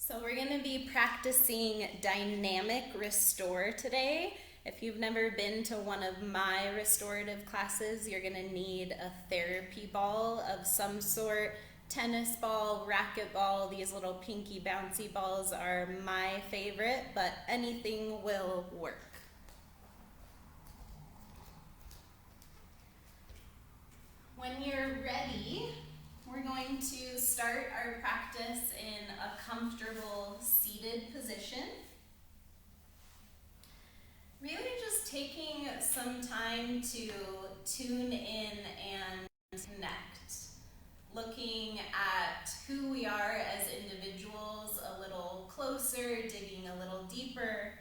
So we're going to be practicing dynamic restore today. If you've never been to one of my restorative classes, you're going to need a therapy ball of some sort. Tennis ball, racket ball, these little pinky bouncy balls are my favorite, but anything will work. When you're ready, we're going to start our practice in a comfortable seated position. Really just taking some time to tune in and connect. Looking at who we are as individuals a little closer, digging a little deeper.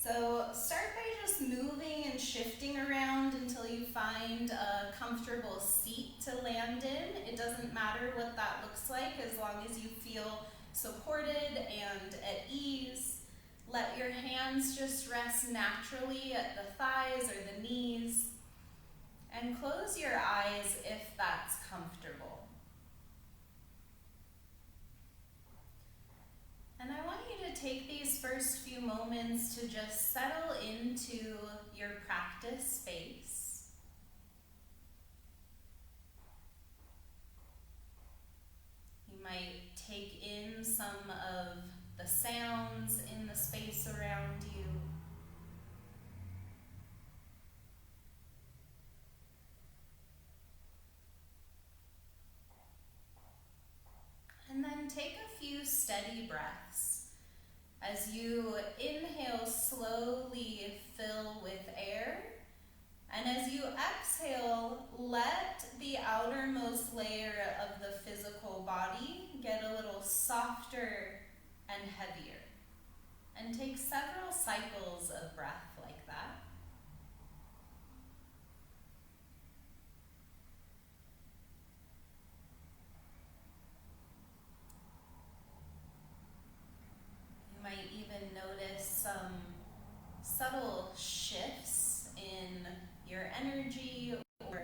So start by just moving and shifting around until you find a comfortable seat to land in. It doesn't matter what that looks like as long as you feel supported and at ease. Let your hands just rest naturally at the thighs or the knees. And close your eyes if that's comfortable. And I want you to take these first few moments to just settle into your practice space. You might take in some of the sounds in the space around you. And then take a few steady breaths. As you inhale, slowly fill with air. And as you exhale, let the outermost layer of the physical body get a little softer and heavier. And take several cycles of breath like that. You might even notice some subtle shifts in your energy or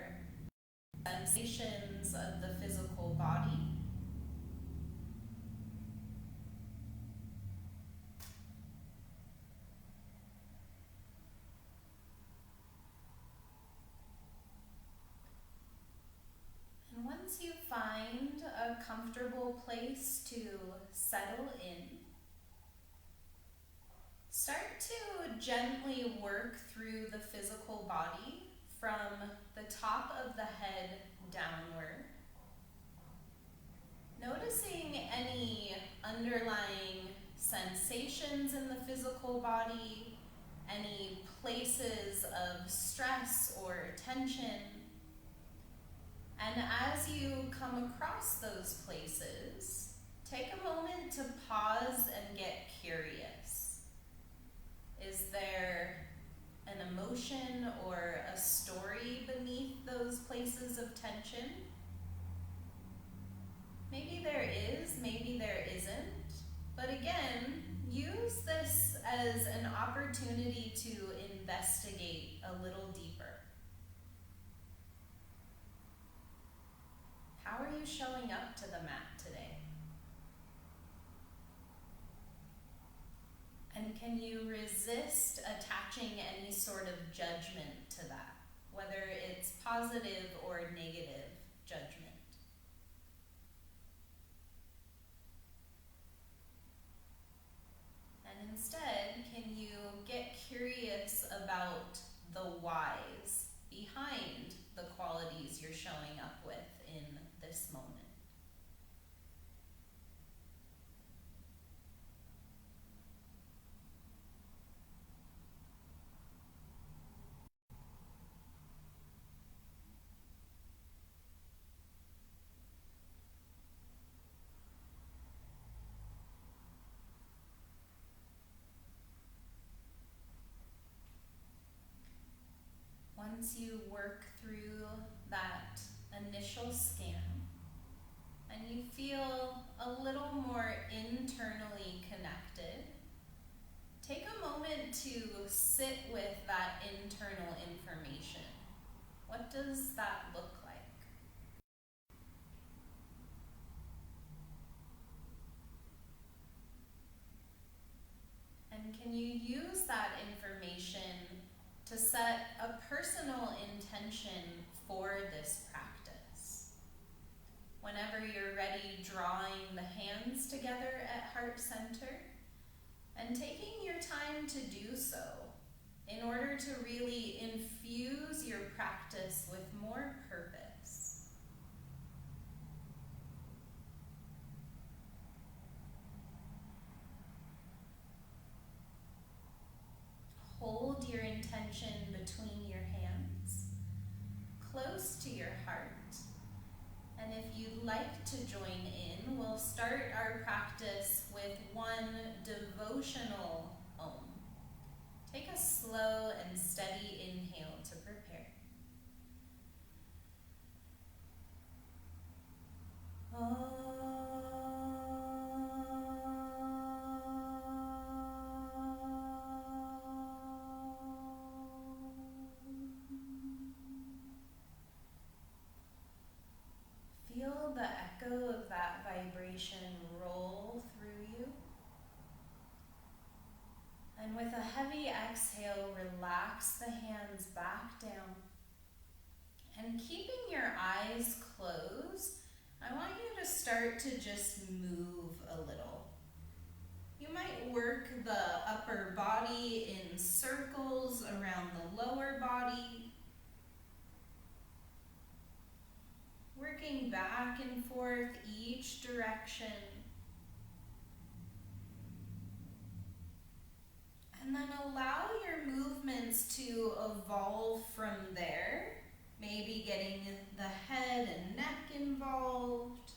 sensations of the physical body. And once you find a comfortable place to settle in, start to gently work through the physical body from the top of the head downward. Noticing any underlying sensations in the physical body, any places of stress or tension. And as you come across those places, take a moment to pause and get curious. Is there an emotion or a story beneath those places of tension? Maybe there is, maybe there isn't. But again, use this as an opportunity to investigate a little deeper. How are you showing up to the mat today? And can you resist attaching any sort of judgment to that, whether it's positive or negative judgment? And instead, can you get curious about the whys behind the qualities you're showing up with in this moment? Once you work through that initial scan and you feel a little more internally connected, take a moment to sit with that internal information. What does that look like? can you use that information to set a personal intention for this practice? Whenever you're ready, drawing the hands together at heart center and taking your time to do so in order to really infuse your practice with more purpose. Hold your intention between your hands, close to your heart. And if you'd like to join in, we'll start our practice with one devotional Om. Take a slow and steady inhale to prepare. Feel the echo of that vibration roll through you. And with a heavy exhale, relax the hands back down. And keeping your eyes closed, I want you to start to just move a little. You might work the upper body in circles around the lower body, working back and forth each direction. And then allow your movements to evolve from there. Maybe getting the head and neck involved.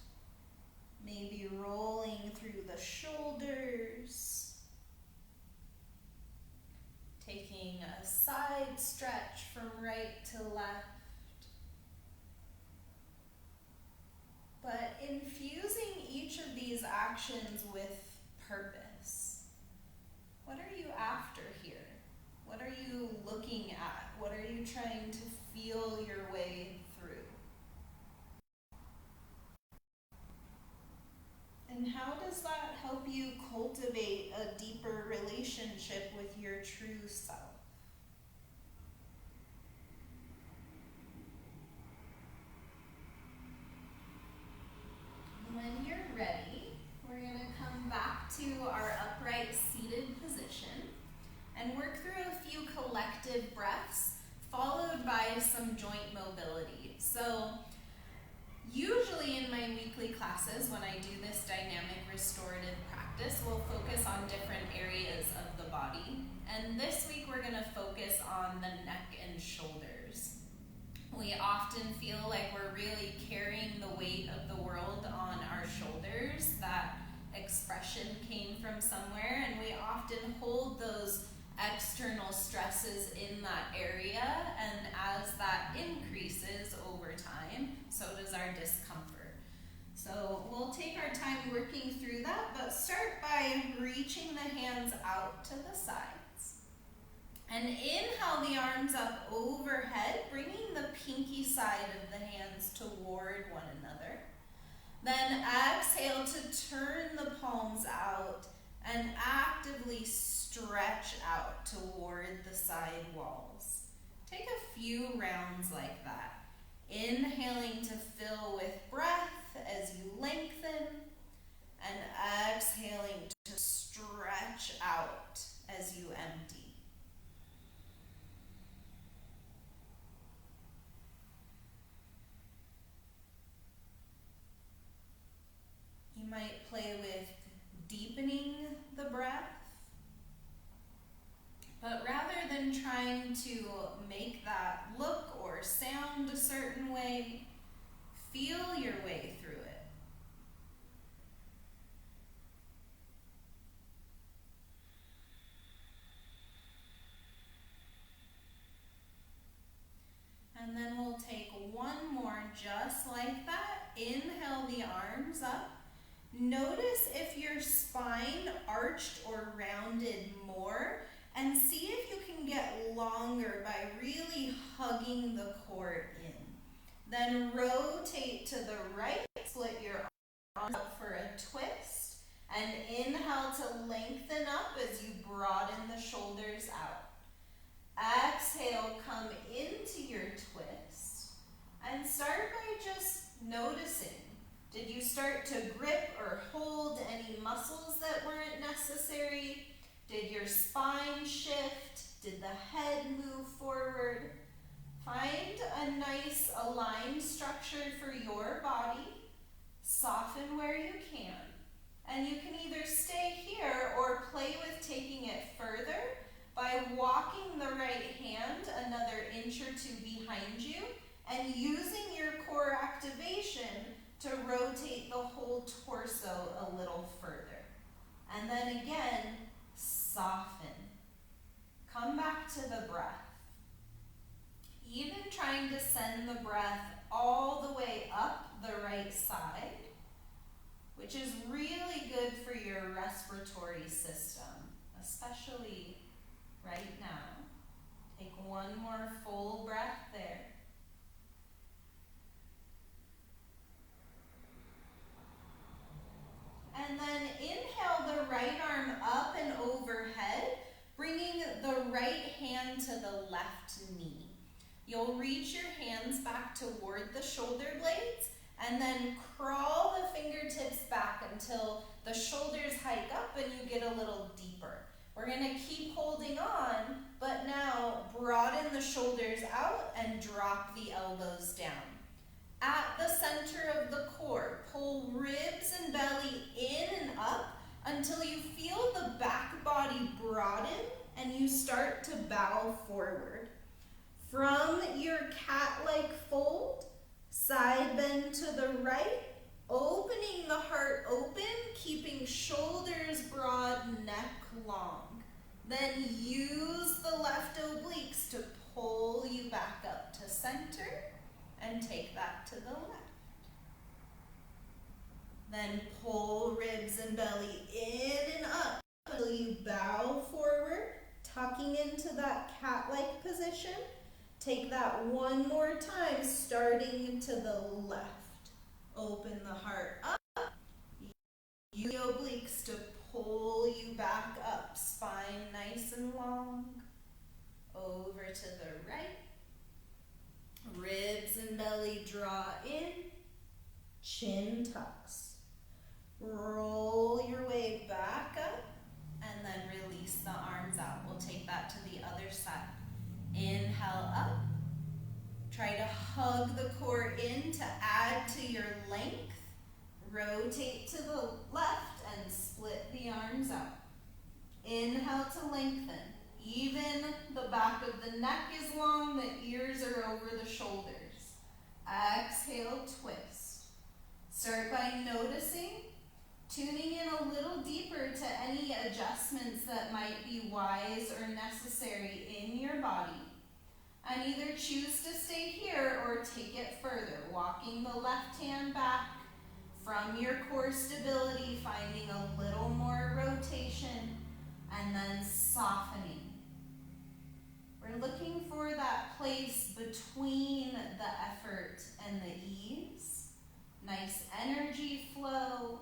Maybe rolling through the shoulders. Taking a side stretch from right to left. But infusing each of these actions with purpose. What are you after here? What are you looking at? What are you trying to feel your way through? And how does that help you cultivate a deeper relationship with your true self? When you're ready, we're going to come back to our upright seated position and work through a few collective breaths, followed by some joint mobility. So usually in my weekly classes, when I do this dynamic restorative practice, we'll focus on different areas of the body. And this week we're going to focus on the neck and shoulders. We often feel like we're really carrying the weight of the world on our shoulders. That expression came from somewhere, and we often hold those external stresses in that area, and as that increases over time, so does our discomfort. So we'll take our time working through that, but start by reaching the hands out to the sides. And inhale the arms up overhead, bringing the pinky side of the hands toward one another. Then exhale to turn the palms out and actively stretch out toward the side walls. Take a few rounds like that. Inhaling to fill with breath as you lengthen, and exhaling to stretch out as you empty. You might play with deepening the breath, but rather than trying to make that look or sound a certain way, feel your way through it. And then we'll take one more just like that. Inhale the arms up. Notice if your spine arched or rounded more, and see if you can get longer by really hugging the core in. Then rotate to the right, split your arms up for a twist, and inhale inhale to lengthen up as you broaden the shoulders out. Exhale, come into your twist. And start by just noticing. Did you start to grip or hold any muscles that weren't necessary? Did your spine shift? Did the head move forward? Find a nice aligned structure for your body. Soften where you can. And you can either stay here or play with taking it further by walking the right hand another inch or two behind you and using your core activation to rotate the whole torso a little further. And then again, soften. Come back to the breath. Even trying to send the breath all the way up the right side, which is really good for your respiratory system, especially right now. Take one more full breath there. And then inhale the right arm up and overhead, bringing the right hand to the left knee. You'll reach your hands back toward the shoulder blades and then crawl the fingertips back until the shoulders hike up and you get a little deeper. We're going to keep holding on, but now broaden the shoulders out and drop the elbows down. At the center of the core, pull ribs and belly in and up until you feel the back body broaden and you start to bow forward. From your cat-like fold, side bend to the right, opening the heart open, keeping shoulders broad, neck long. Then use the left obliques to pull you back up to center and take that to the left. Then pull ribs and belly in and up until you bow forward, tucking into that cat-like position. Take that one more time, starting to the left. Open the heart up. Use the obliques to pull you back up. Spine nice and long. Over to the right. Ribs and belly draw in. Chin tucks. Roll your way back up and then release the arms out. We'll take that to the other side. Inhale up. Try to hug the core in to add to your length. Rotate to the left and split the arms out. Inhale to lengthen. Even the back of the neck is long, the ears are over the shoulders. Exhale, twist. Start by noticing, tuning in a little deeper to any adjustments that might be wise or necessary in your body. And either choose to stay here or take it further, walking the left hand back from your core stability, finding a little more rotation, and then softening. We're looking for that place between the effort and the ease, nice energy flow,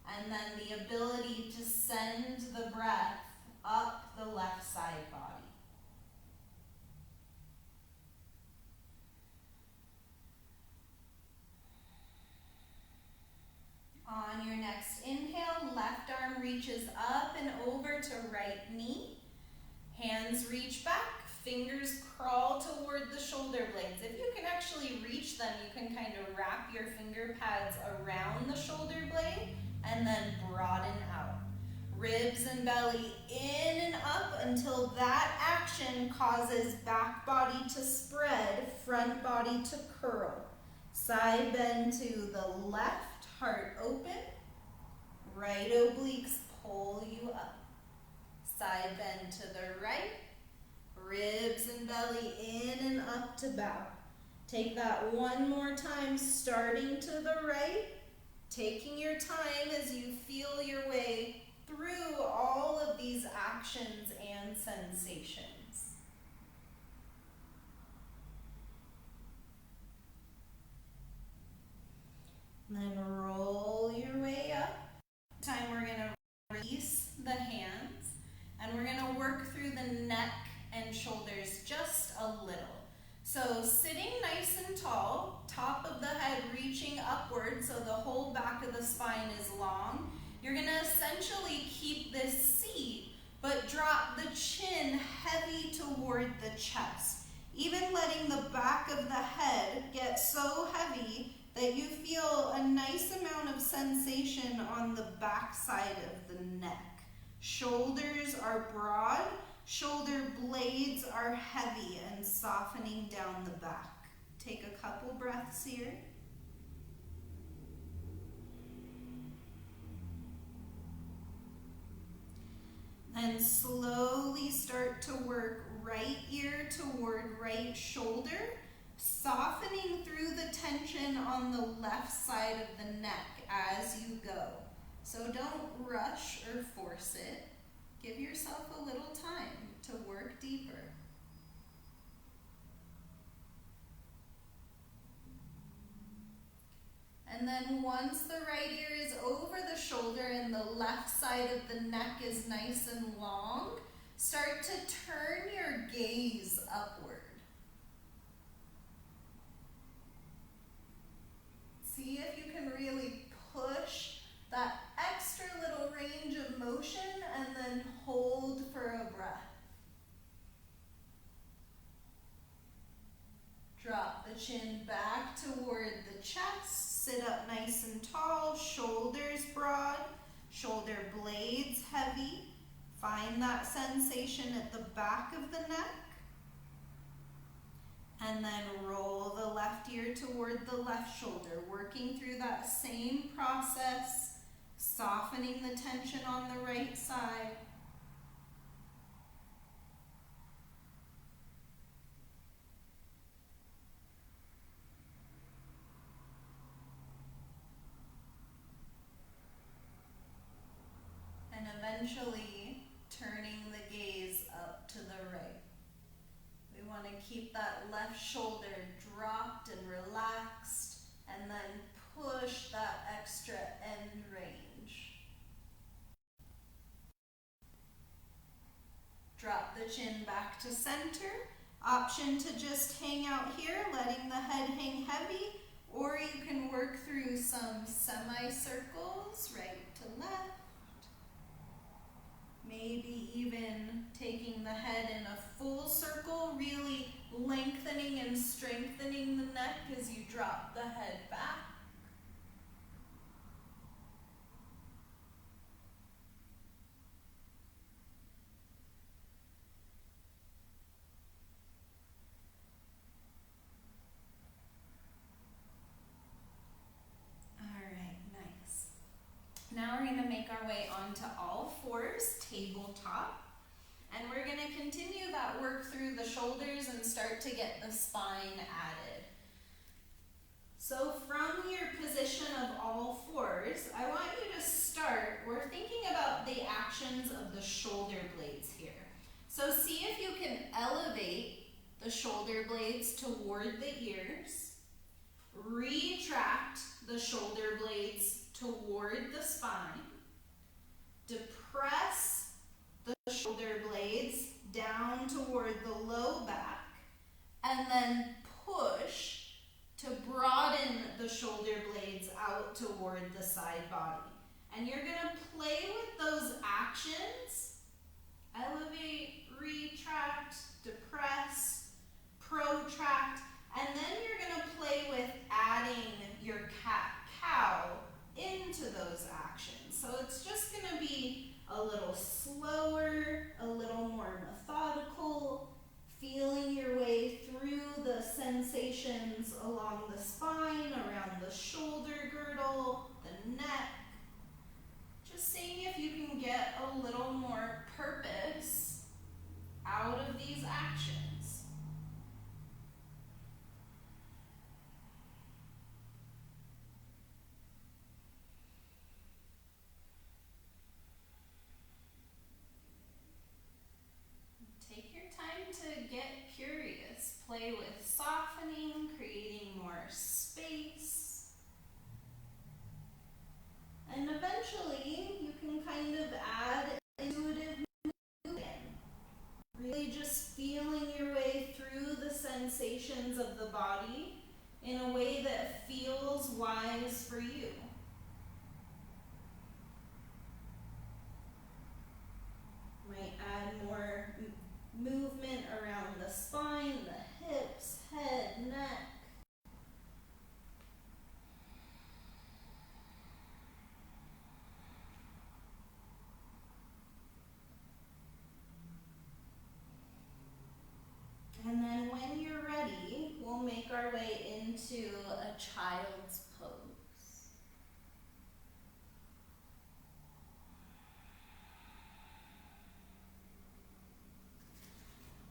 and then the ability to send the breath up the left side body. On your next inhale, left arm reaches up and over to right knee. Hands reach back, fingers crawl toward the shoulder blades. If you can actually reach them, you can kind of wrap your finger pads around the shoulder blade and then broaden out. Ribs and belly in and up until that action causes back body to spread, front body to curl. Side bend to the left. Heart open, right obliques pull you up. Side bend to the right, ribs and belly in and up to bow. Take that one more time, starting to the right, taking your time as you feel your way through all of these actions and sensations. And then roll your way up. This time we're going to release through the neck and shoulders just a little. So sitting nice and tall, top of the head reaching upward so the whole back of the spine is long. You're going to essentially keep this seat, but drop the chin heavy toward the chest, even letting the back of the head get so heavy that you feel a nice amount of sensation on the back side of the neck. Shoulders are broad, shoulder blades are heavy and softening down the back. Take a couple breaths here. Then slowly start to work right ear toward right shoulder, softening through the tension on the left side of the neck as you go. So don't rush or force it. Give yourself a little time to work deeper. And then once the right ear is over the shoulder and the left side of the neck is nice and long, start to turn your gaze upward. See if you can really push that extra little range of motion and then hold for a breath. Drop the chin back toward the chest, sit up nice and tall, shoulders broad, shoulder blades heavy. Find that sensation at the back of the neck. And then roll the left ear toward the left shoulder, working through that same process, softening the tension on the right side. And eventually turning the gaze up to the right. We want to keep that left shoulder dropped and relaxed, and then push that extra end range. Drop the chin back to center. Option to just hang out here, letting the head hang heavy, or you can work through some semicircles, right to left. Maybe even taking the head in a full circle, really lengthening and strengthening the neck as you drop the head back. Now we're going to make our way onto all fours, tabletop. And we're going to continue that work through the shoulders and start to get the spine added. So from your position of all fours, I want you to start, we're thinking about the actions of the shoulder blades here. So see if you can elevate the shoulder blades toward the ears, retract the shoulder blades toward the spine, depress the shoulder blades down toward the low back, and then push to broaden the shoulder blades out toward the side body. And you're going to play with those actions: elevate, retract, depress, protract, and then you're going to play with adding your cat-cow into those actions. So it's just going to be a little slower, a little more methodical, feeling your way through the sensations along the spine, around the shoulder girdle, the neck. Just seeing if you can get a little more purpose out of these actions. Take your time to get curious. Play with softening, creating more space. And eventually, you can kind of add intuitive movement. wise for you. Might add more movement around the spine, the hips, head, neck. And then when you're ready, we'll make our way into a child's pose.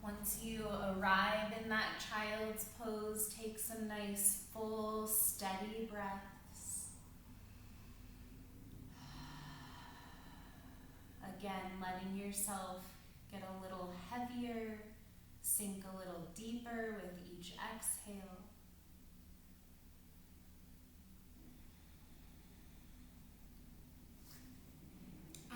Once you arrive in that child's pose, take some nice, full, steady breaths. Again, letting yourself get a little heavier, sink a little deeper with each exhale.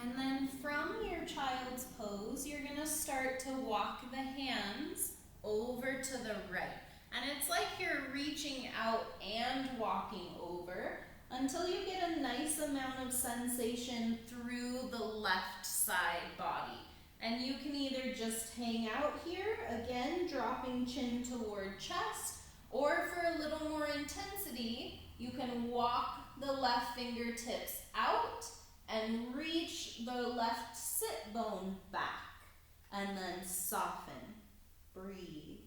And then from your child's pose, you're going to start to walk the hands over to the right. And it's like you're reaching out and walking over until you get a nice amount of sensation through the left side body. And you can either just hang out here, again, dropping chin toward chest, or for a little more intensity, you can walk the left fingertips out and reach the left sit bone back, and then soften, breathe.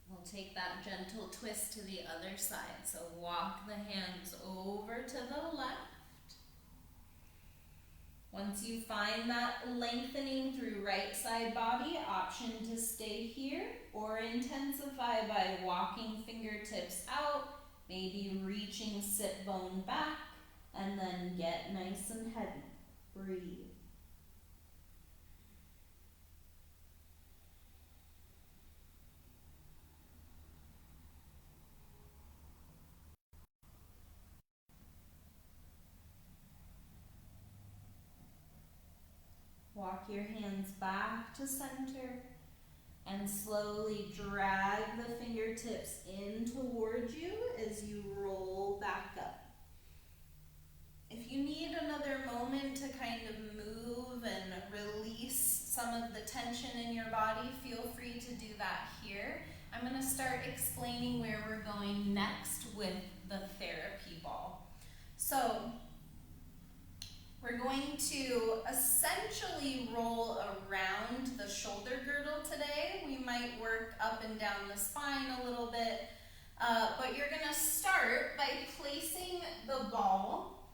We'll take that gentle twist to the other side. So walk the hands over to the left. Once you find that lengthening through right side body, option to stay here or intensify by walking fingertips out, maybe reaching sit bone back, and then get nice and heavy. Breathe. Walk your hands back to center and slowly drag the fingertips in towards you as you roll back up. If you need another moment to kind of move and release some of the tension in your body, feel free to do that here. I'm going to start explaining where we're going next with the therapy ball. So, we're going to essentially roll around the shoulder girdle today. We might work up and down the spine a little bit, but you're going to start by placing the ball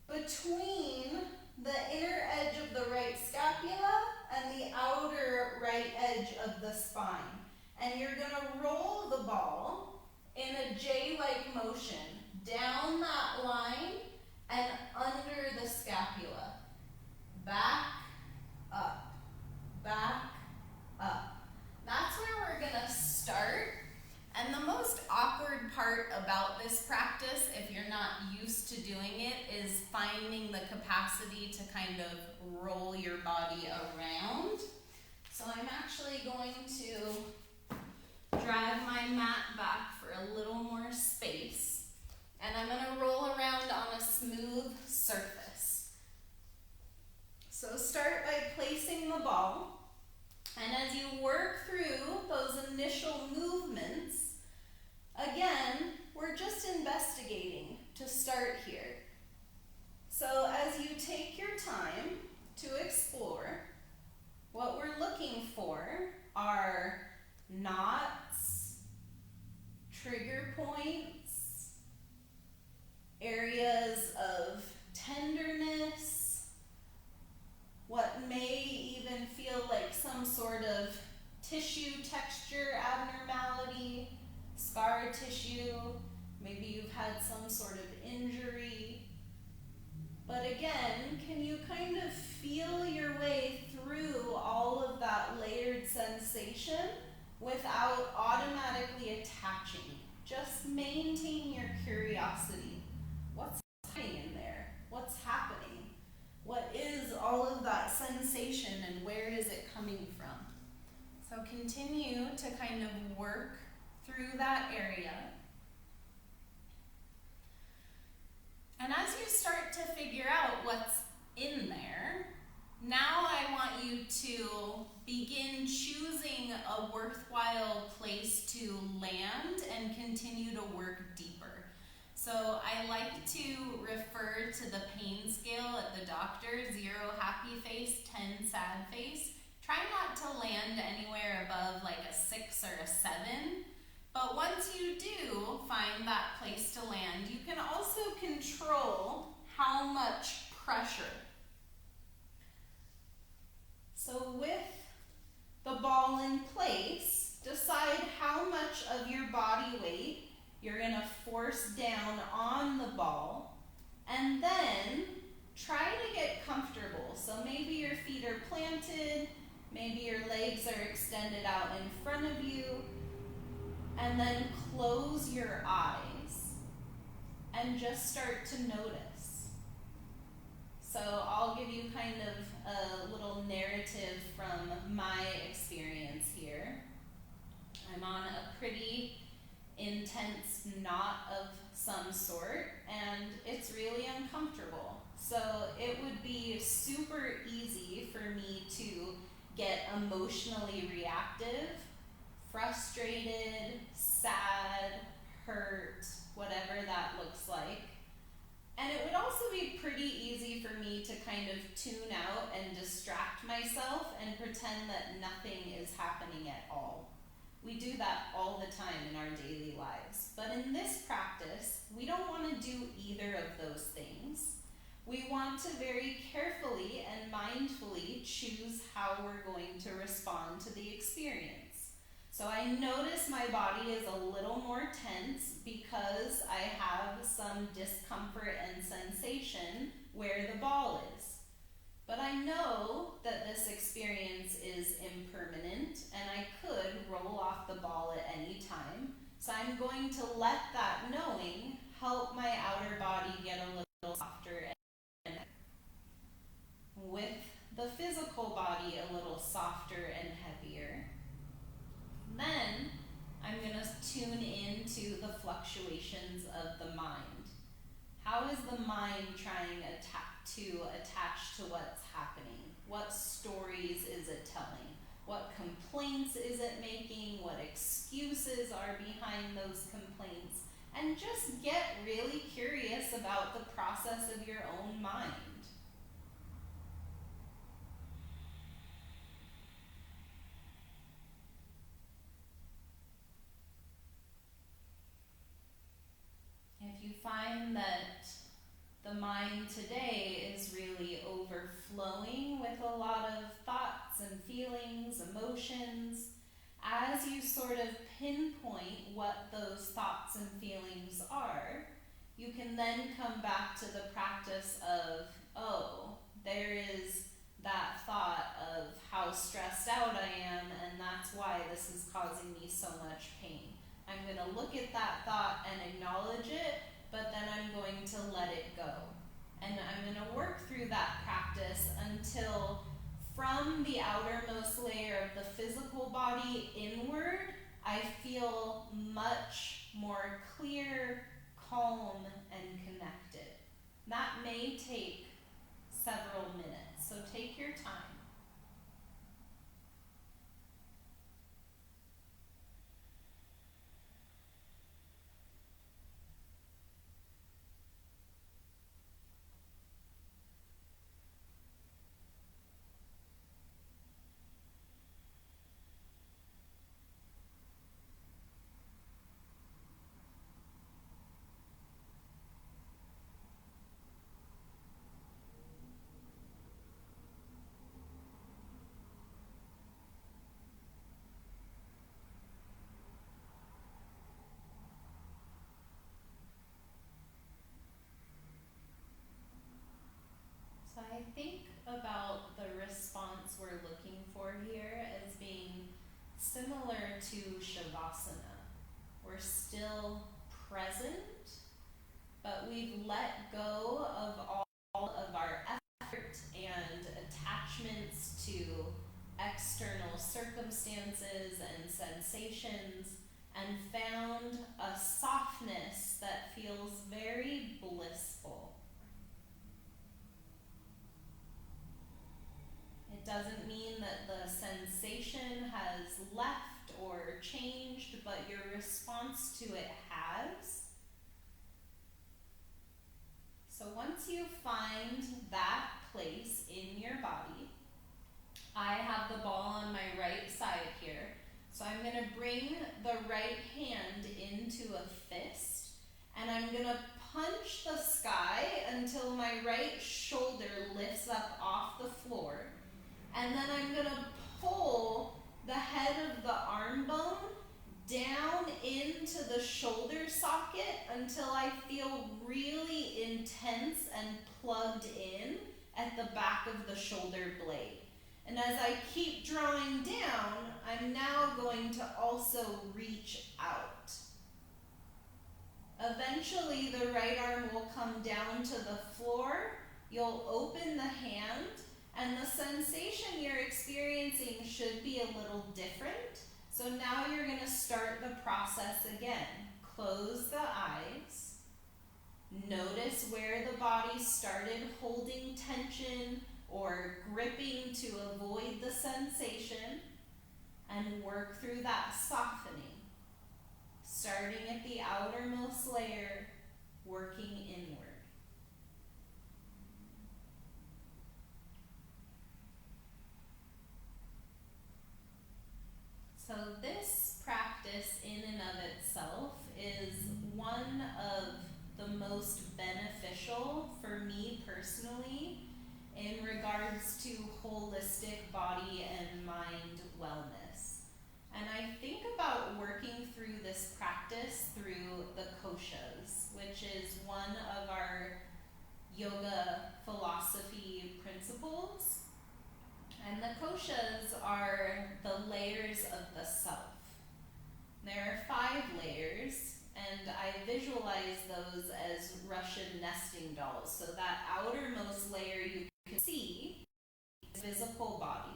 between the inner edge of the right scapula and the outer right edge of the spine. And you're going to roll the ball in a J-like motion down that line and under the scapula. Back, up, back, up. That's where we're gonna start. And the most awkward part about this practice, if you're not used to doing it, is finding the capacity to kind of roll your body around. So I'm actually going to drag my mat back for a little more space. And I'm going to roll around on a smooth surface. So start by placing the ball. And as you work through those initial movements, again, we're just investigating to start here. So as you take your time to explore, what we're looking for are knots, trigger points, areas of tenderness, what may even feel like some sort of tissue texture abnormality, scar tissue, maybe you've had some sort of injury. But again, can you kind of feel your way through all of that layered sensation without automatically attaching? Just maintain your curiosity. What's happening in there? What's happening? What is all of that sensation and where is it coming from? So continue to kind of work through that area. And as you start to figure out what's in there, now I want you to begin choosing a worthwhile place to land and continue to work deeper. So I like to refer to the pain scale at the doctor, 0 happy face, 10 sad face. Try not to land anywhere above like a 6 or a 7. But once you do find that place to land, you can also control how much pressure. So with the ball in place, decide how much of your body weight you're going to force down on the ball, and then try to get comfortable. So maybe your feet are planted, maybe your legs are extended out in front of you, and then close your eyes and just start to notice. So I'll give you kind of a little narrative from my experience here. I'm on a pretty intense knot of some sort, and it's really uncomfortable. So it would be super easy for me to get emotionally reactive, frustrated, sad, hurt, whatever that looks like. And it would also be pretty easy for me to kind of tune out and distract myself and pretend that nothing is happening at all. We do that all the time in our daily lives. But in this practice, we don't want to do either of those things. We want to very carefully and mindfully choose how we're going to respond to the experience. So I notice my body is a little more tense because I have some discomfort and sensation where the ball is. But I know that this experience is impermanent and I could roll off the ball at any time. So I'm going to let that knowing help my outer body get a little softer and with the physical body a little softer and heavier. Then I'm going to tune into the fluctuations of the mind. How is the mind trying to attach to what's happening? What stories is it telling? What complaints is it making? What excuses are behind those complaints? And just get really curious about the process of your own mind. If you find that the mind today is really overflowing with a lot of thoughts and feelings, emotions, as you sort of pinpoint what those thoughts and feelings are, you can then come back to the practice of, oh, there is that thought of how stressed out I am, and that's why this is causing me so much pain. I'm going to look at that thought and acknowledge it, but then I'm going to let it go. And I'm going to work through that practice until from the outermost layer of the physical body inward, I feel much more clear, calm, and connected. That may take several minutes, so take your time. So I think about the response we're looking for here as being similar to Shavasana. We're still present, but we've let go of all of our effort and attachments to external external circumstances and sensations and found a softness that feels very blissful. It doesn't mean that the sensation has left or changed, but your response to it has. So once you find that place in your body, I have the ball on my right side here. So I'm going to bring the right hand into a fist, and I'm going to punch the sky until my right shoulder lifts up off the floor. And then I'm going to pull the head of the arm bone down into the shoulder socket until I feel really intense and plugged in at the back of the shoulder blade. And as I keep drawing down, I'm now going to also reach out. Eventually, the right arm will come down to the floor. You'll open the hand, and the sensation you're experiencing should be a little different. So now you're going to start the process again. Close the eyes. Notice where the body started holding tension or gripping to avoid the sensation, and work through that softening. Starting at the outermost layer, working inward. So this practice in and of itself is one of the most beneficial for me personally in regards to holistic body and mind wellness. And I think about working through this practice through the koshas, which is one of our yoga philosophy principles. And the koshas are the layers of the self. There are 5 layers, and I visualize those as Russian nesting dolls. So that outermost layer you can see is physical body.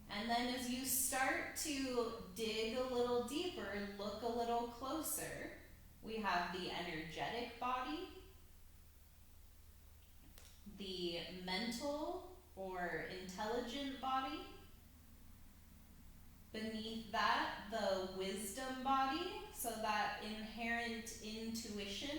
And then as you start to dig a little deeper, look a little closer, we have the energetic body, the mental or intelligent body. Beneath that, the wisdom body, so that inherent intuition.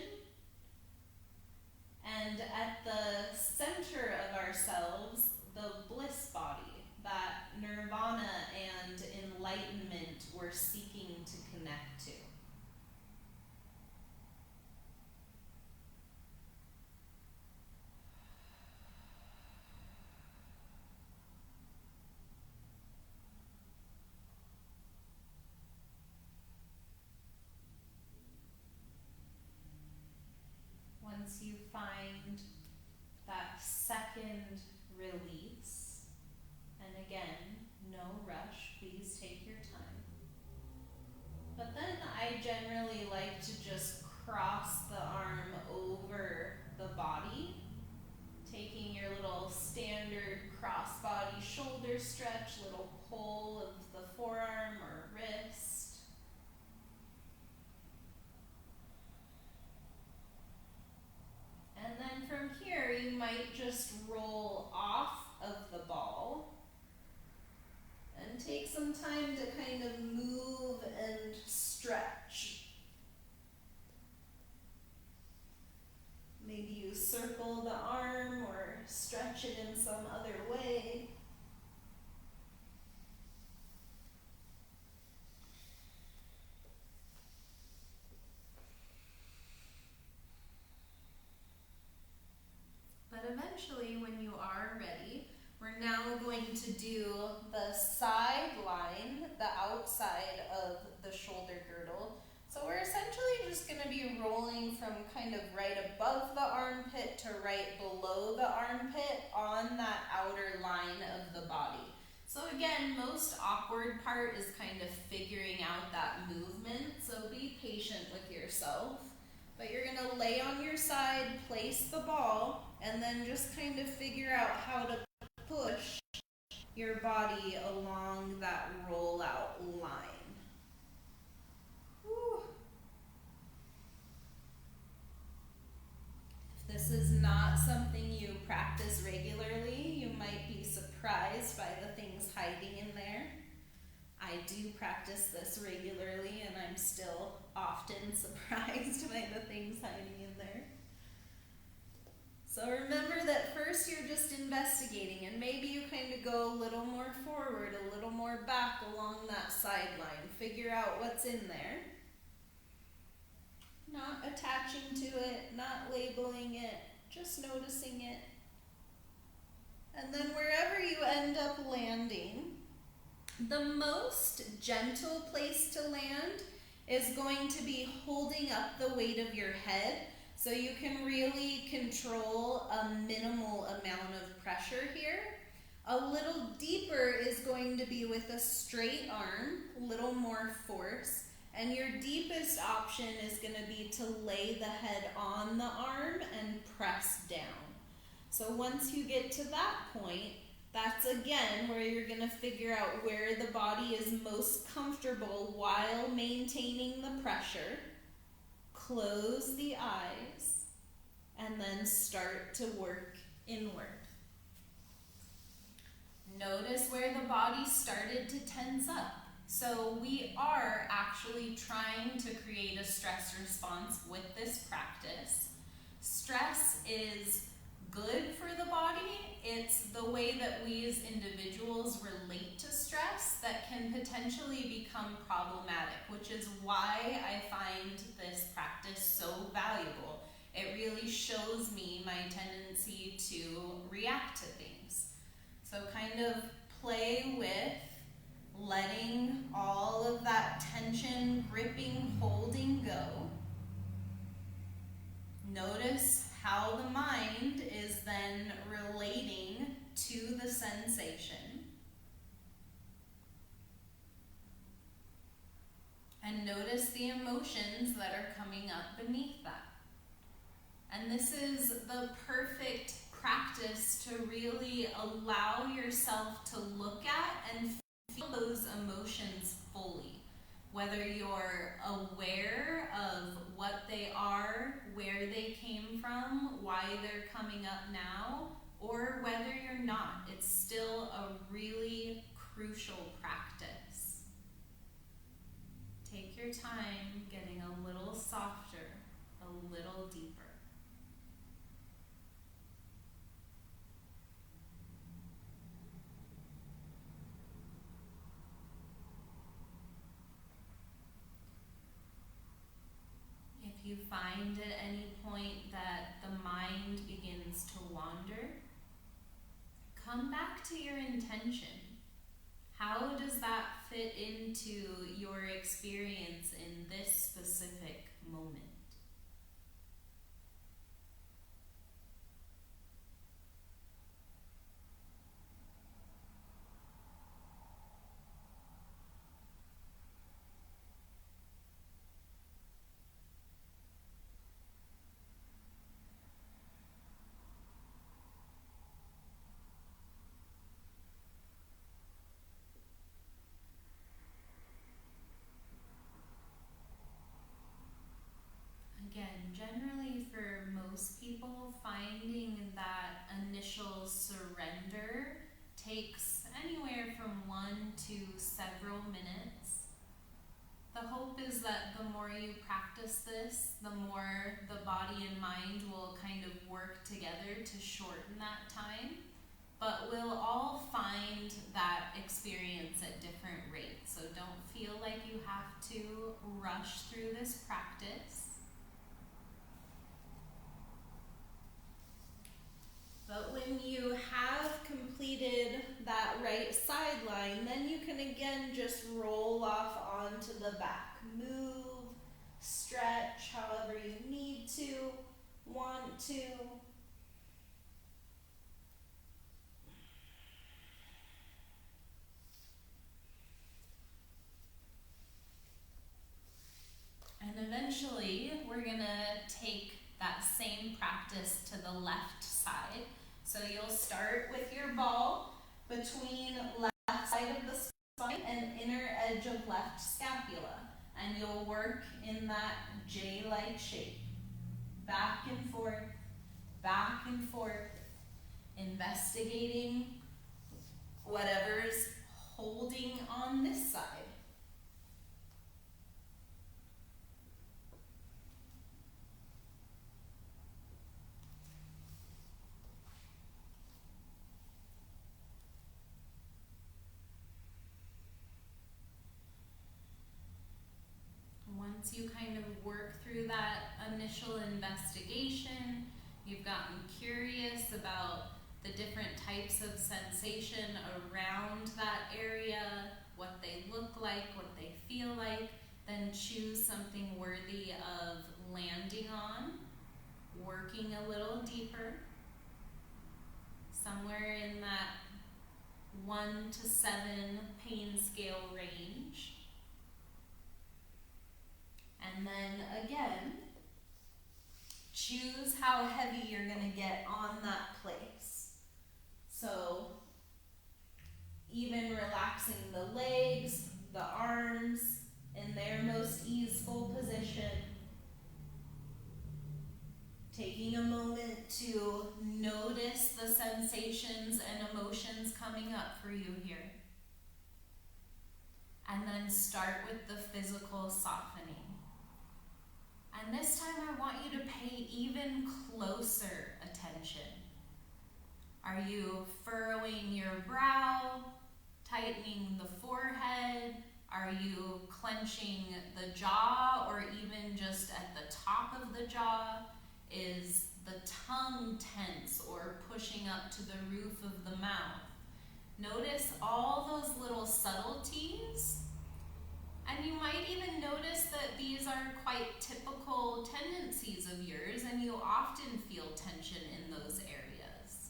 And at the center of ourselves, the bliss body, that nirvana and enlightenment we're seeking to connect to. Once you find that second release, and again, no rush, please take your time. But then I generally like to just cross the arm over the body, taking your little standard cross-body shoulder stretch, little pull of the forearm or wrist. And then from here, you might just roll off of the ball and take some time to kind of move and stretch. Maybe you circle the arm or stretch it in some other way. But eventually, when you are ready, we're now going to do the side line, the outside of the shoulder girdle. So we're essentially just going to be rolling from kind of right above the armpit to right below the armpit on that outer line of the body. So again, most awkward part is kind of figuring out that movement, so be patient with yourself. But you're going to lay on your side, place the ball, and then just kind of figure out how to push your body along that rollout line. Whew. If this is not something you practice regularly, you might be surprised by the things hiding in there. I do practice this regularly, and I'm still often surprised by the things hiding in there. So remember that first you're just investigating, and maybe you kind of go a little more forward, a little more back along that sideline. Figure out what's in there. Not attaching to it, not labeling it, just noticing it. And then wherever you end up landing, the most gentle place to land is going to be holding up the weight of your head, so you can really control a minimal amount of pressure here. A little deeper is going to be with a straight arm, a little more force, and your deepest option is going to be to lay the head on the arm and press down. So once you get to that point, that's again where you're going to figure out where the body is most comfortable while maintaining the pressure. Close the eyes and then start to work inward. Notice where the body started to tense up. So we are actually trying to create a stress response with this practice. Stress is good for the body. It's the way that we as individuals relate to stress that can potentially become problematic, which is why I find this practice so valuable. It really shows me my tendency to react to things. So kind of play with letting all of that tension, gripping, holding go. Notice how the mind is then relating to the sensation. And notice the emotions that are coming up beneath that. And this is the perfect practice to really allow yourself to look at and feel those emotions fully. Whether you're aware of what they are, where they came from, why they're coming up now, or whether you're not, it's still a really crucial practice. Take your time getting a little softer, a little deeper. If you find at any point that the mind begins to wander, come back to your intention. How does that fit into your experience in this specific moment? Again, generally for most people, finding that initial surrender takes anywhere from 1 to several minutes. The hope is that the more you practice this, the more the body and mind will kind of work together to shorten that time. But we'll all find that experience at different rates. So don't feel like you have to rush through this practice. But when you have completed that right sideline, then you can again just roll off onto the back. Move, stretch however you need to, want to. And eventually, we're gonna take that same practice to the left side. So you'll start with your ball, between left side of the spine and inner edge of left scapula. And you'll work in that J-like shape. Back and forth, investigating whatever's holding on this side. Once you kind of work through that initial investigation, you've gotten curious about the different types of sensation around that area, what they look like, what they feel like, then choose something worthy of landing on, working a little deeper, somewhere in that 1 to 7 pain scale range. And then again, choose how heavy you're going to get on that place. So even relaxing the legs, the arms in their most easeful position. Taking a moment to notice the sensations and emotions coming up for you here. And then start with the physical softening. And this time I want you to pay even closer attention. Are you furrowing your brow, tightening the forehead? Are you clenching the jaw or even just at the top of the jaw? Is the tongue tense or pushing up to the roof of the mouth? Notice all those little subtleties. And you might even notice that these are quite typical tendencies of yours, and you often feel tension in those areas.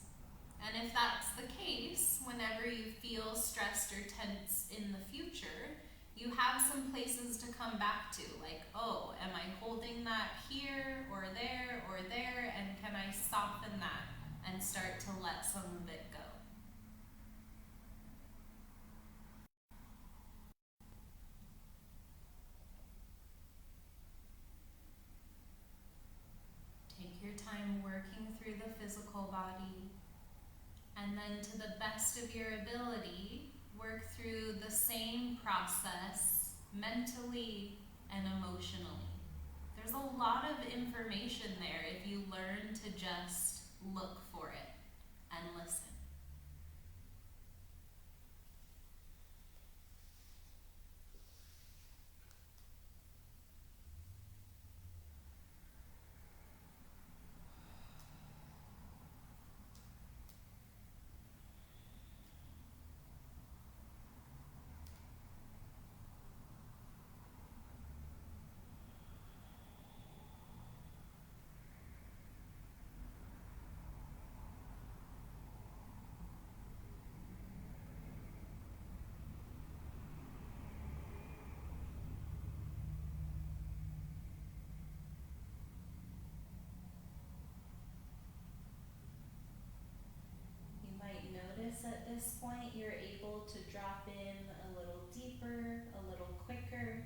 And if that's the case, whenever you feel stressed or tense in the future, you have some places to come back to, like, oh, am I holding that here or there, and can I soften that and start to let some of it go? Take your time working through the physical body, and then to the best of your ability, work through the same process mentally and emotionally. There's a lot of information there if you learn to just look for it and listen. Notice at this point you're able to drop in a little deeper, a little quicker.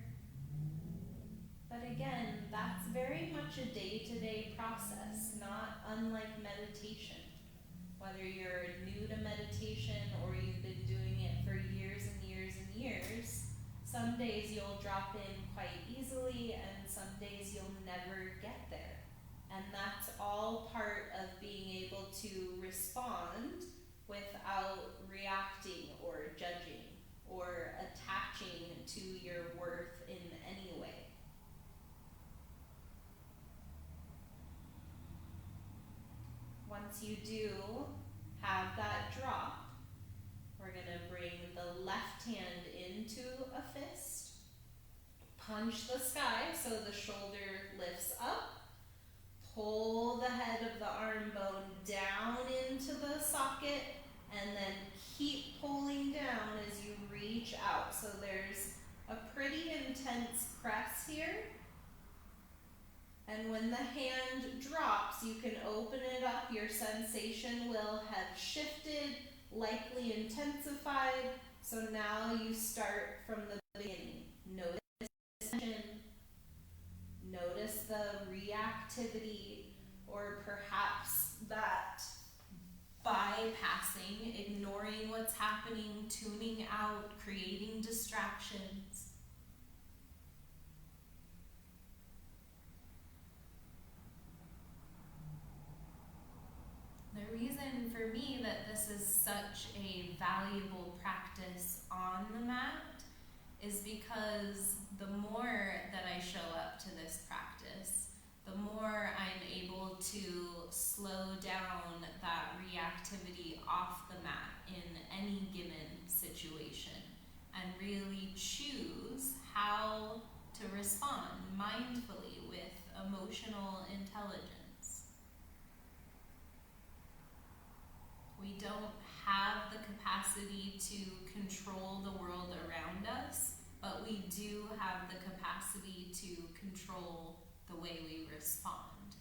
But again, that's very much a day-to-day process, not unlike meditation. Whether you're new to meditation or you've been doing it for years and years and years, some days you'll drop in quite easily and some days you'll never get there. And that's all part of being able to respond without reacting or judging or attaching to your worth in any way. Once you do have that drop, we're going to bring the left hand into a fist, punch the sky so the shoulder lifts up, pull the head of the arm bone down into the socket, and then keep pulling down as you reach out. So there's a pretty intense press here. And when the hand drops, you can open it up. Your sensation will have shifted likely intensified. So now you start from the beginning. Notice tension, notice the reactivity, or perhaps that bypassing, ignoring what's happening, tuning out, creating distractions. The reason for me that this is such a valuable practice on the mat is because the more that I show up to this practice, the more I'm able to slow down that reactivity off the mat in any given situation and really choose how to respond mindfully with emotional intelligence. We don't have the capacity to control the world around us, but we do have the capacity to control the way we respond.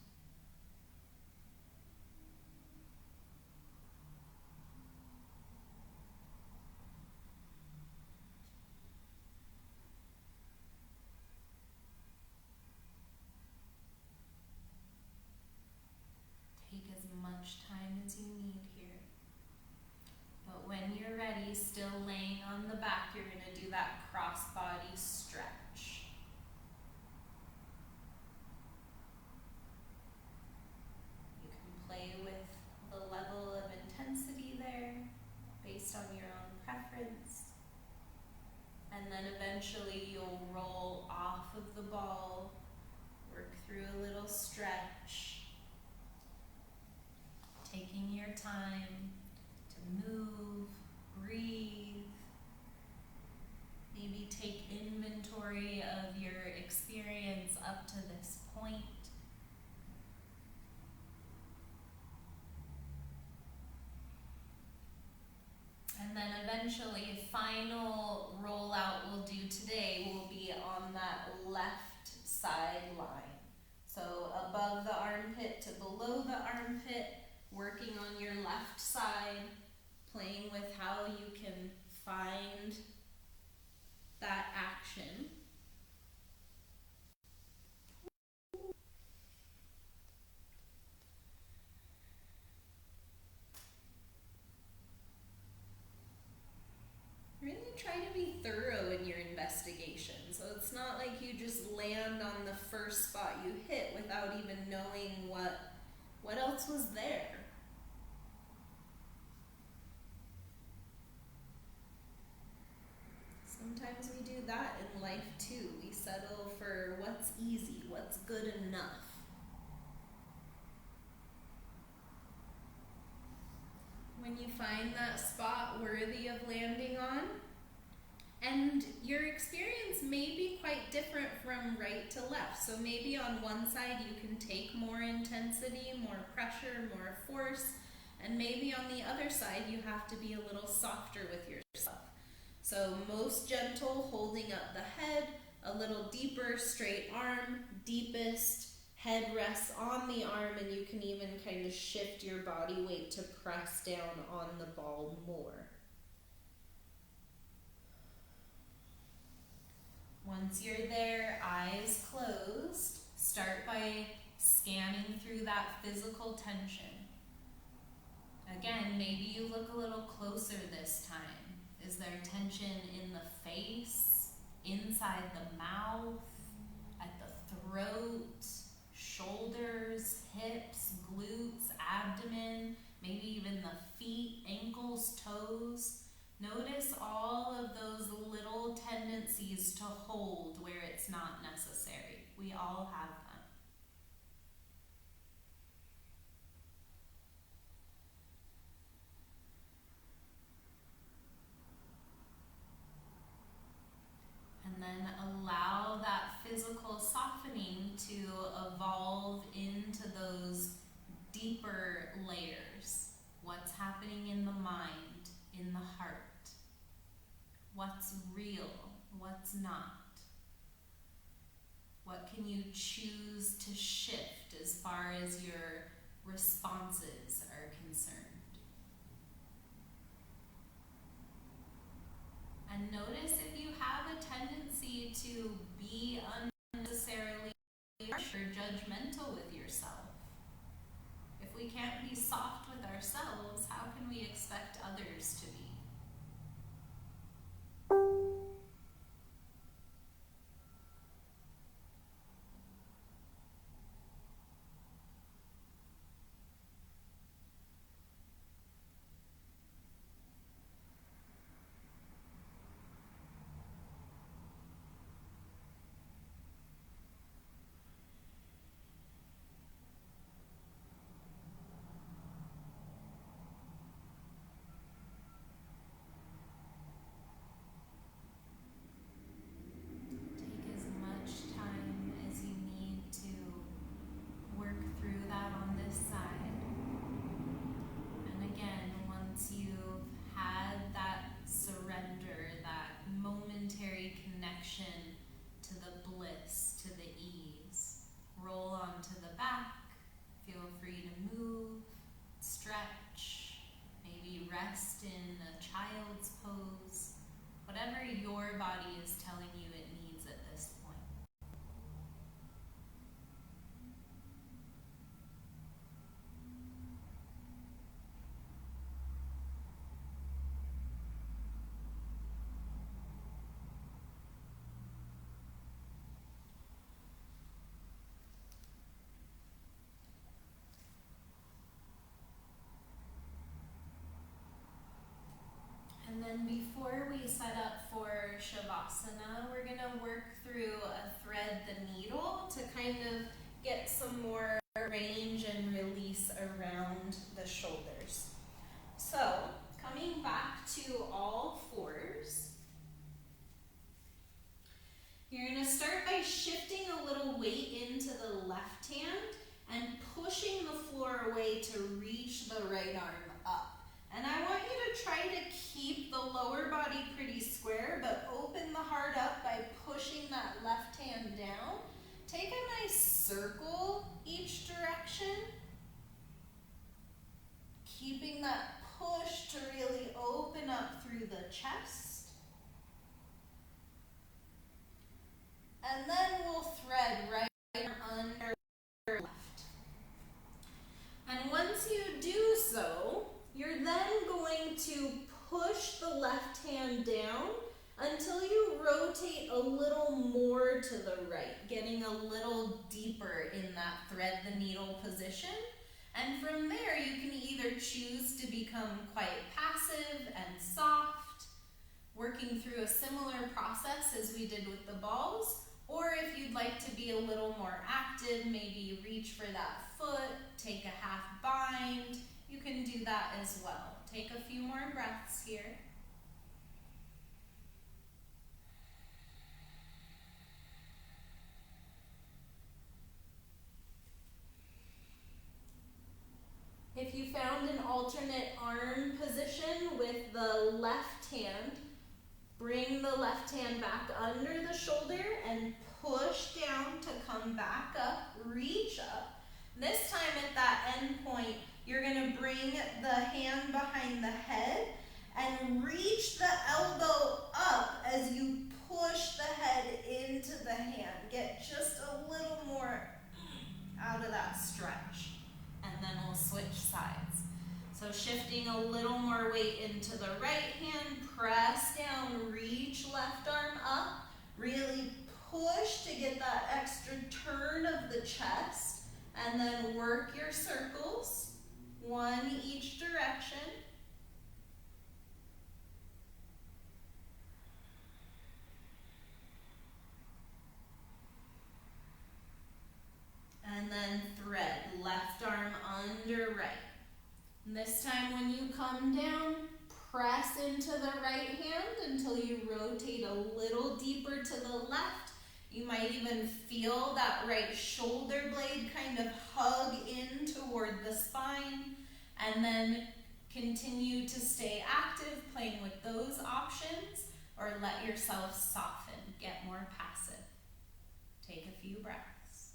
Take as much time as you need here. But when you're ready, still laying on the back, you're going to do that cross-body stretch. You can play with the level of intensity there based on your own preference. And then eventually you'll roll off of the ball, work through a little stretch, taking your time to move, breathe, maybe take inventory of your experience up to this point. And then eventually, final rollout we'll do today will be on that left side line. So above the armpit to below the armpit, working on your left side, playing with how you can find that action. Really try to be thorough in your investigation. So it's not like you just land on the first spot you hit without even knowing what else was there. Sometimes we do that in life too. We settle for what's easy, what's good enough. When you find that spot worthy of landing on, and your experience may be quite different from right to left. So maybe on one side you can take more intensity, more pressure, more force, and maybe on the other side you have to be a little softer with yourself. So most gentle, holding up the head, a little deeper, straight arm, deepest, head rests on the arm, and you can even kind of shift your body weight to press down on the ball more. Once you're there, eyes closed, start by scanning through that physical tension. Again, maybe you look a little closer this time. Is there tension in the face, inside the mouth, at the throat, shoulders, hips, glutes, abdomen, maybe even the feet, ankles, toes? Notice all of those little tendencies to hold where it's not necessary. We all have them. And then allow that physical softening to evolve into those deeper layers. What's happening in the mind, in the heart? What's real? What's not? What can you choose to shift as far as your responses are concerned? notice if you have a tendency to be unnecessarily harsh or judgmental with yourself. If we can't be soft with ourselves, how can we expect others to be? Take as much time as you need to work through that on this side. And again, once you've had that surrender, that momentary connection to the bliss, to the ease, roll onto the back. Feel free to move, stretch, maybe rest in a child's pose, whatever your body is telling you it needs at this point. And then before we set up for Shavasana, we're going to work through a thread the needle to kind of get some more range and release around the shoulders. So, coming back to all fours, you're going to start by shifting a little weight into the left hand and pushing the floor away to reach the right arm up. And I want you to try to keep the lower body pretty square, but open the heart up by pushing that left hand down. Take a nice circle each direction, keeping that push to really open up through the chest. And then we'll thread right under left. And once you do so, you're then going to push the left hand down until you rotate a little more to the right, getting a little deeper in that thread the needle position. And from there, you can either choose to become quite passive and soft, working through a similar process as we did with the balls, or if you'd like to be a little more active, maybe reach for that foot, take a half bind, you can do that as well. Take a few more breaths here. If you found an alternate arm position with the left hand, bring the left hand back under the shoulder and push down to come back up, reach up. This time at that end point, you're going to bring the hand behind the head and reach the elbow up as you push the head into the hand. Get just a little more out of that stretch. And then we'll switch sides. So shifting a little more weight into the right hand, press down, reach left arm up, really push to get that extra turn of the chest, and then work your circles, one each direction. And then thread, left arm under right. And this time when you come down, press into the right hand until you rotate a little deeper to the left. You might even feel that right shoulder blade kind of hug in toward the spine. And then continue to stay active, playing with those options, or let yourself soften, get more passive. Take a few breaths.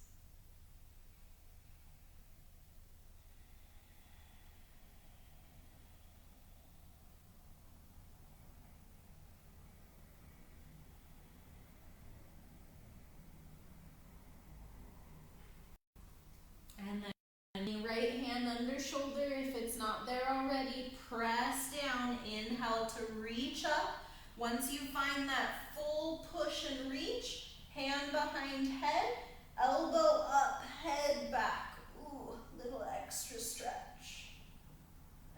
under shoulder if it's not there already. Press down, inhale to reach up. Once you find that full push and reach, hand behind head, elbow up, head back. Ooh, little extra stretch.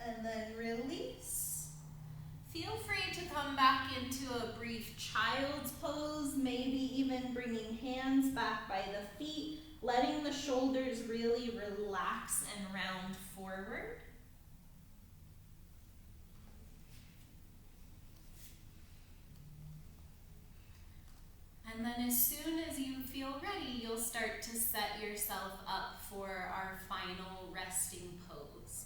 And then release. Feel free to come back into a brief child's pose, maybe even bringing hands back by the feet, letting the shoulders really relax and round forward. And then as soon as you feel ready, you'll start to set yourself up for our final resting pose.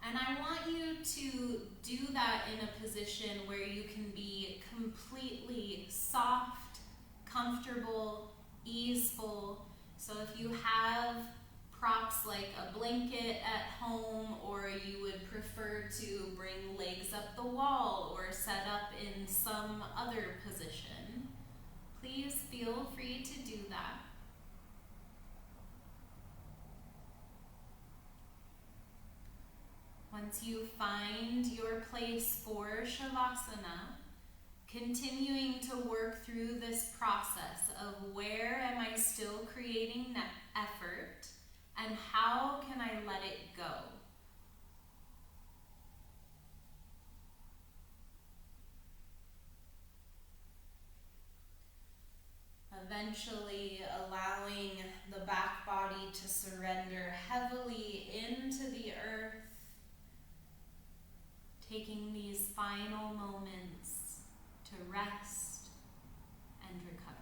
And I want you to do that in a position where you can be completely soft, comfortable, easeful. So if you have props like a blanket at home, or you would prefer to bring legs up the wall or set up in some other position, please feel free to do that. Once you find your place for Shavasana, continuing to work through this process of where am I still creating effort and how can I let it go? Eventually allowing the back body to surrender heavily into the earth, taking these final moments to rest and recover.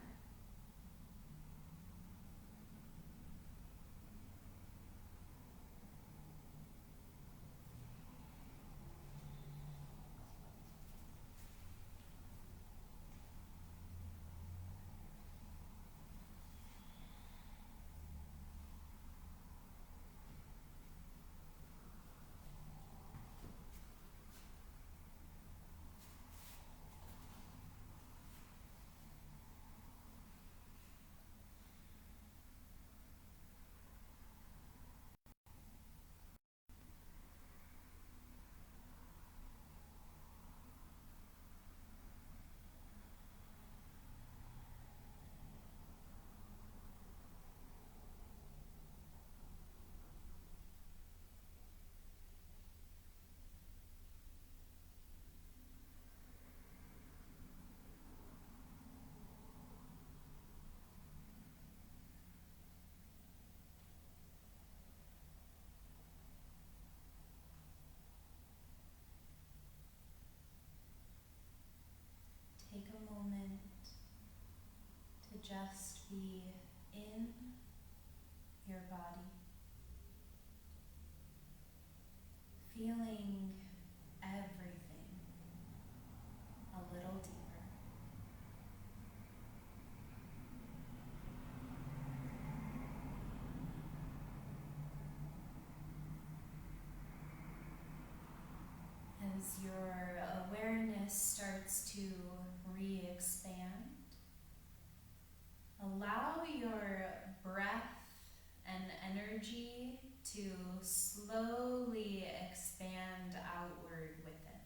Take a moment to just be in your body, feeling everything a little deeper. As your awareness starts to re-expand, allow your breath and energy to slowly expand outward with it.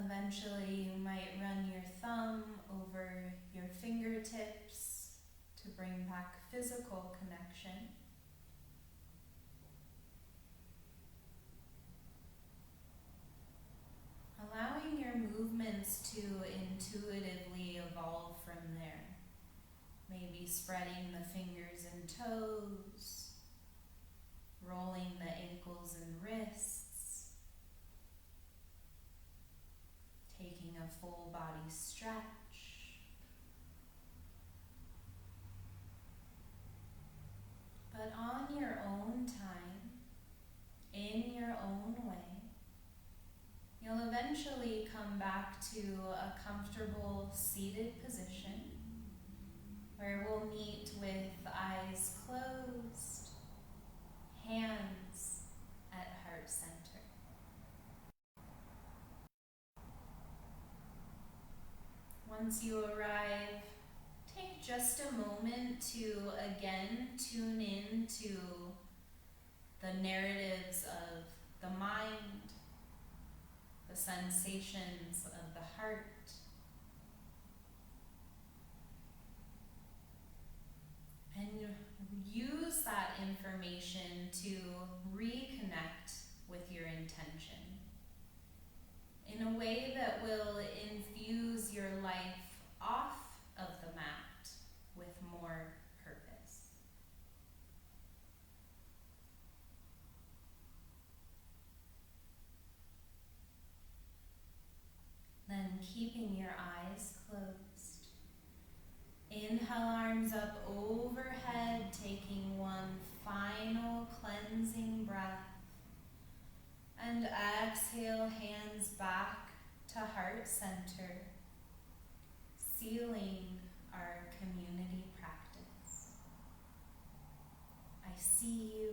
Eventually, you might run your thumb over your fingertips to bring back physical connection. Allowing your movements to intuitively evolve from there. Maybe spreading the fingers and toes, rolling the ankles and wrists, taking a full body stretch. But on your own time, in your own way, you'll eventually come back to a comfortable seated position where we'll meet with eyes closed, hands at heart center. Once you arrive, take just a moment to again tune in to the narratives of the mind, the sensations of the heart. And use that information to reconnect with your intention in a way that will infuse your life off of the mat with more purpose. Then keeping your eyes closed, inhale, arms up overhead, taking one final cleansing breath. And exhale, hands back to heart center, sealing our community practice. I see you,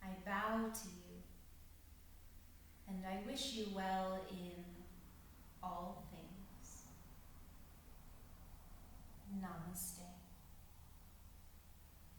I bow to you, and I wish you well in all things. Namaste.